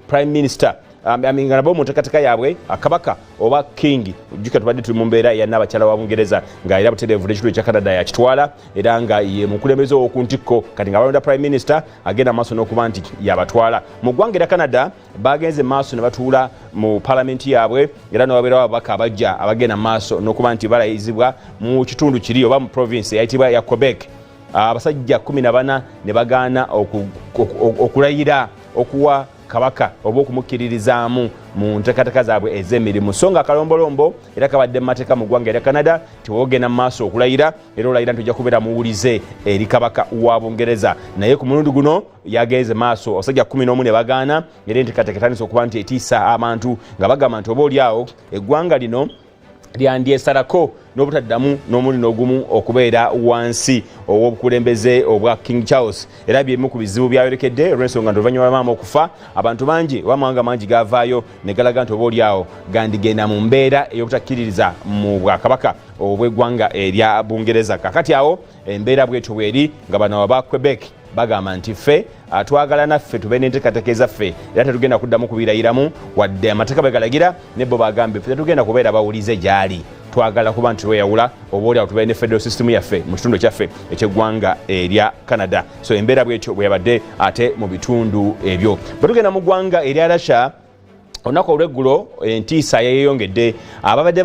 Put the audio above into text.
Prime Minister nabo mutakataka yabwe Kabaka oba King ujjuka tubadde tuli mu mbeera ya n'abakyala wa Bungereza nga era butereevu n'ekitundu ekya Canada yakitwala era nga ye mukulembeze w'okuntikko kati nga balonda Prime Minister agenda maaso n'okuba nti yabatwala mu ggwanga erya Canada bagenze maaso ne batuula mu parliament yabwe era n'ababeerawo ababaka abajja abagenda maaso n'okuba nti balayizibwa mu kitundu kiri oba mu province eyayitibwa ya Quebec. Abasajja 14 ne bagaana okulayira okuwa Kabaka oba okumukkiririzaamu mu nteekateeka zaabwe ez'emirimu so nga akalombolombo era kabadde mu mateeka mu ggwanga erya Canada tiwogenda mu maaso okulayira era olayira nti ojja kubeera muwulize eri Kabaka wa Bungereza naye ku mulundi guno yagenze maaso abasajja 11 ne bagaana era enteekateeka etandise okuba nti etiisa abantu nga bagamba nti oba oliawo eggwanga lino lyandyesalako n'obutaddamu n'omuli n'ogumu okubeera wansi ow'obukulembeze obwa King Charles era byemu ku bizibu byayolekedde olw'ensonga nti oluvannyuma lwa maama okufa abantu bangi oba amawanga mangi gaavaayo ne galaga nti oba oliawo gandigenda mu mbeera ey'obutakkiririza mu bwakabaka obw'eggwanga erya Bungereza kakati awo embeera bwetyo bweri nga bano aba Quebec bagamba nti ffe twagala naffe tube n'enteekateeka ezaffe era tetugenda kuddamu kubirayiramu wadde amateeka bwe galagira ne bo bagambye ffe tetugenda kubeera bawulize gyali twagala kuba nti tweyawula oba oliawo tubeere ne federal system yaffe mu kitundu kyaffe eky'eggwanga erya Canada so embeera bwetyo bwe yabadde ate mu bitundu ebyo bwe tugenda mu ggwanga erya Russia olunaku olw'eggulo entiisa yeeyongedde ababadde